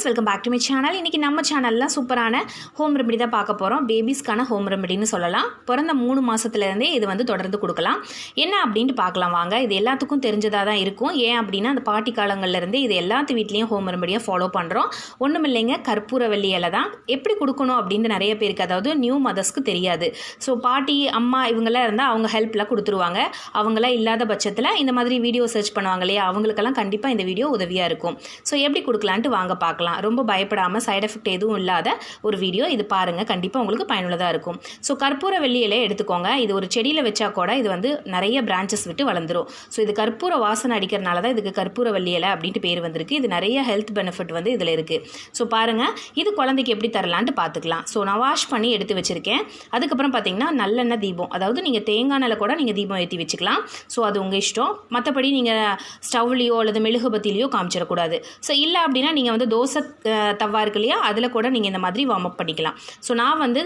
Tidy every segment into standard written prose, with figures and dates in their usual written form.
Friends, welcome back to my channel. இன்றைக்கி நம்ம சேனலில் சூப்பரான ஹோம் ரெமெடி தான் பார்க்க போகிறோம். பேபிஸ்க்கான ஹோம் ரெமெடின்னு சொல்லலாம். பிறந்த 3 மாதத்துலேருந்தே இது வந்து தொடர்ந்து கொடுக்கலாம். என்ன அப்படின்ட்டு பார்க்கலாம் வாங்க. இது எல்லாத்துக்கும் தெரிஞ்சதாக தான் இருக்கும். ஏன் அப்படின்னா அந்த பாட்டி காலங்கள்லேருந்தே இது எல்லாத்து வீட்லேயும் ஹோம் ரெமெடியாக ஃபாலோ பண்ணுறோம். ஒன்றும் இல்லைங்க, கற்பூரவள்ளி இலை தான். எப்படி கொடுக்கணும் அப்படின்னு நிறைய பேருக்கு, அதாவது நியூ மதர்ஸ்க்கு தெரியாது. ஸோ பாட்டி அம்மா இவங்கெல்லாம் இருந்தால் அவங்க ஹெல்ப்லாம் கொடுத்துருவாங்க. அவங்களாம் இல்லாத பட்சத்தில் இந்த மாதிரி வீடியோ சர்ச் பண்ணுவாங்க இல்லையா, அவங்களுக்கெல்லாம் கண்டிப்பாக இந்த வீடியோ உதவியாக இருக்கும். ஸோ எப்படி கொடுக்கலான்ட்டு வாங்க பார்க்கலாம். ரொம்ப பயப்படாமல், சைடு எஃபெக்ட் எதுவும் இல்லாத ஒரு வீடியோ இது பாருங்கள். கண்டிப்பாக உங்களுக்கு பயனுள்ளதாக இருக்கும். ஸோ கற்பூரவள்ளி இலையை எடுத்துக்கோங்க. இது ஒரு செடியில் வச்சா கூட இது வந்து நிறைய பிரான்ச்சஸ் விட்டு வளர்ந்துரும். ஸோ இது கற்பூர வாசனை அடிக்கிறனால தான் இதுக்கு கற்பூரவள்ளி இலை அப்படின்ட்டு பேர் வந்திருக்கு. இது நிறைய ஹெல்த் பெனிஃபிட் வந்து இதில் இருக்குது. ஸோ பாருங்கள், இது குழந்தைக்கு எப்படி தரலான்ட்டு பார்த்துக்கலாம். ஸோ நான் வாஷ் பண்ணி எடுத்து வச்சுருக்கேன். அதுக்கப்புறம் பார்த்தீங்கன்னா நல்லெண்ணெய் தீபம், அதாவது நீங்கள் தேங்காய் எண்ணெயில் கூட நீங்கள் தீபம் ஏற்றி வச்சுக்கலாம். ஸோ அது உங்கள் இஷ்டம். மற்றபடி நீங்கள் ஸ்டவ்லையோ அல்லது மெழுகுபத்திலையோ காமிச்சிடக்கூடாது. ஸோ இல்லை அப்படின்னா நீங்கள் வந்து தோசை தவா இருக்கு இல்லையா, அதில் கூட நீங்கள் இந்த மாதிரி வார்ம் அப் பண்ணிக்கலாம். ஸோ நான் வந்து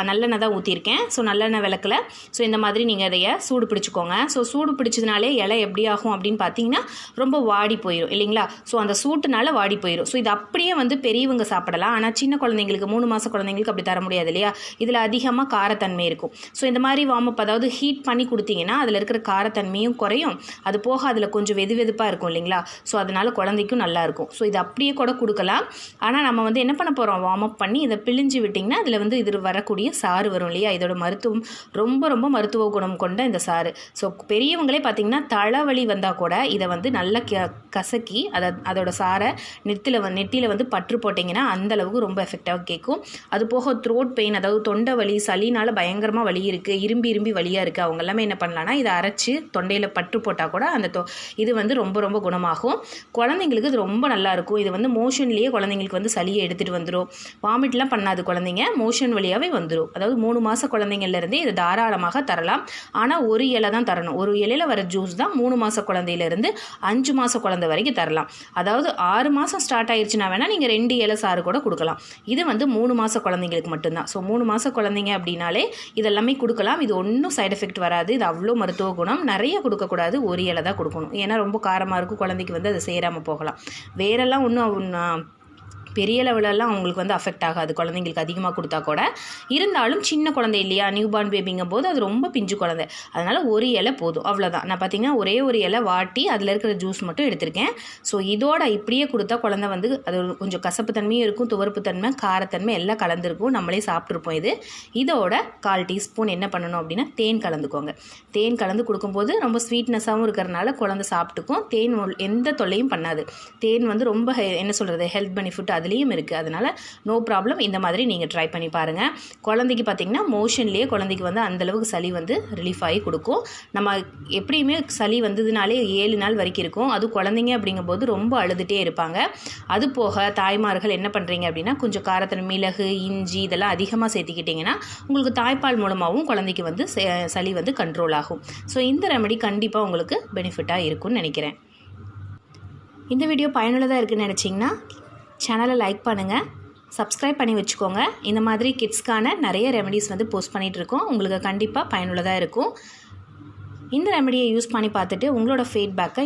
நல்லெண்ணெய் தான் ஊற்றிருக்கேன். ஸோ நல்லெண்ணெய் விளக்கில் ஸோ இந்த மாதிரி நீங்கள் அதைய சூடு பிடிச்சிக்கோங்க. ஸோ சூடு பிடிச்சதுனாலே இலை எப்படி ஆகும் அப்படின்னு பார்த்தீங்கன்னா ரொம்ப வாடி போயிடும் இல்லைங்களா. ஸோ அந்த சூட்டுனால வாடி போயிடும். ஸோ இது அப்படியே வந்து பெரியவங்க சாப்பிடலாம். ஆனால் சின்ன குழந்தைங்களுக்கு, 3 மாத குழந்தைங்களுக்கு அப்படி தர முடியாது இல்லையா. இதில் அதிகமாக காரத்தன்மை இருக்கும். ஸோ இந்த மாதிரி வார்ம் அப், அதாவது ஹீட் பண்ணி கொடுத்தீங்கன்னா அதில் இருக்கிற காரத்தன்மையும் குறையும். அது போக அதில் கொஞ்சம் வெதுவெதுப்பாக இருக்கும் இல்லைங்களா. ஸோ அதனால் குழந்தைக்கும் நல்லாயிருக்கும். ஸோ இது அப்படியே கூட கொடுக்கலாம். ஆனால் நம்ம வந்து என்ன பண்ண போகிறோம், வார்ம் அப் பண்ணி இதை பிழிஞ்சு விட்டிங்கன்னா அதில் வந்து இது வரக்கூடிய சாறு வரும் இல்லையா. இதோட மருத்துவம் ரொம்ப ரொம்ப மருத்துவ குணம் கொண்ட இந்த சாறு. ஸோ பெரியவங்களே பார்த்திங்கன்னா தலைவலி வந்தால் கூட இதை வந்து நல்லா கசக்கி அதோட சாரை நெத்தியில் வந்து பற்று போட்டிங்கன்னா அந்தளவுக்கு ரொம்ப எஃபெக்டாக கேட்கும். அது போக த்ரோட் பெயின், அதாவது தொண்டை வலி, சளினால் பயங்கரமாக வலி இருக்குது, இரும்பி வலியாக இருக்குது, அவங்க எல்லாமே என்ன பண்ணலான்னா இதை அரைச்சி தொண்டையில் பற்று போட்டால் கூட அந்த இது வந்து ரொம்ப ரொம்ப குணமாகும். குழந்தைங்களுக்கு இது ரொம்ப நல்லாயிருக்கும். இது வந்து மோஷன்லேயே குழந்தைங்களுக்கு வந்து சளியை எடுத்துகிட்டு வந்துடும். வாமிட்லாம் பண்ணாது குழந்தைங்க, மோஷன் வழியாகவே வந்துடும். அதாவது 3 மாத குழந்தைங்கள்லேருந்தே இதை தாராளமாக தரலாம். ஆனால் ஒரு இலை தான் தரணும். ஒரு இலையில் வர ஜூஸ் தான் 3 மாத குழந்தையிலேருந்து 5 மாத குழந்தை வரைக்கும் தரலாம். அதாவது 6 மாதம் ஸ்டார்ட் ஆயிடுச்சுன்னா வேணால் நீங்கள் 2 இலை சாறு கூட கொடுக்கலாம். இது வந்து 3 மாத குழந்தைங்களுக்கு மட்டும்தான். ஸோ 3 மாத குழந்தைங்க அப்படின்னாலே இதெல்லாமே கொடுக்கலாம். இது ஒன்றும் சைடு எஃபெக்ட் வராது. இது அவ்வளோ மருத்துவ குணம். நிறைய கொடுக்கக்கூடாது, ஒரு இலை தான் கொடுக்கணும். ஏன்னா ரொம்ப காரமாக இருக்கும், குழந்தைக்கு வந்து அது சேராமல் போகலாம். வேறெல்லாம் ஒன்றும் பெரிய லெவலெல்லாம் அவங்களுக்கு வந்து அஃபெக்ட் ஆகாது, குழந்தைங்களுக்கு அதிகமாக கொடுத்தா கூட. இருந்தாலும் சின்ன குழந்தை இல்லையா, நியூ பார்ன் பேபிங்கும் போது அது ரொம்ப பிஞ்சு குழந்தை, அதனால் ஒரு இலை போதும், அவ்வளோதான். நான் பார்த்தீங்கன்னா ஒரே ஒரு இலை வாட்டி அதில் இருக்கிற ஜூஸ் மட்டும் எடுத்திருக்கேன். ஸோ இதோட இப்படியே கொடுத்தா குழந்தை வந்து அது கொஞ்சம் கசப்பு தன்மையும் இருக்கும், துவர்ப்பு தன்மை, காரத்தன்மை எல்லாம் கலந்துருக்கும். நம்மளே சாப்பிட்ருப்போம். இதோட 1/4 டீஸ்பூன் என்ன பண்ணணும் அப்படின்னா தேன் கலந்துக்கோங்க. தேன் கலந்து கொடுக்கும்போது ரொம்ப ஸ்வீட்னஸாகவும் இருக்கிறனால குழந்தை சாப்பிட்டுக்கும். தேன் எந்த தொல்லையும் பண்ணாது. தேன் வந்து ரொம்ப என்ன சொல்கிறது, ஹெல்த் பெனிஃபிட் அதுலேயும் இருக்குது. அதனால் நோ ப்ராப்ளம். இந்த மாதிரி நீங்கள் ட்ரை பண்ணி பாருங்கள். குழந்தைக்கு பார்த்திங்கன்னா மோஷன்லேயே குழந்தைக்கு வந்து அந்தளவுக்கு சளி வந்து ரிலீஃப் ஆகி கொடுக்கும். நம்ம எப்படியுமே சளி வந்ததுனாலே 7 நாள் வரைக்கும் இருக்கும். அது குழந்தைங்க அப்படிங்கும்போது ரொம்ப அழுதுகிட்டே இருப்பாங்க. அது போக தாய்மார்கள் என்ன பண்ணுறீங்க அப்படின்னா கொஞ்சம் காரத்தில் மிளகு, இஞ்சி இதெல்லாம் அதிகமாக சேர்த்துக்கிட்டிங்கன்னா உங்களுக்கு தாய்ப்பால் மூலமாகவும் குழந்தைக்கு வந்து சளி வந்து கண்ட்ரோல் ஆகும். ஸோ இந்த ரெமெடி கண்டிப்பாக உங்களுக்கு பெனிஃபிட்டாக இருக்கும்னு நினைக்கிறேன். இந்த வீடியோ பயனுள்ளதாக இருக்குதுன்னு நினச்சிங்கன்னா சேனலை லைக் பண்ணுங்கள், சப்ஸ்கிரைப் பண்ணி வச்சுக்கோங்க. இந்த மாதிரி கிட்ஸ்க்கான நிறைய ரெமெடிஸ் வந்து போஸ்ட் பண்ணிகிட்ருக்கோம். உங்களுக்கு கண்டிப்பாக பயனுள்ளதாக இருக்கும். இந்த ரெமெடியை யூஸ் பண்ணி பார்த்துட்டு உங்களோட ஃபீட்பேக்கை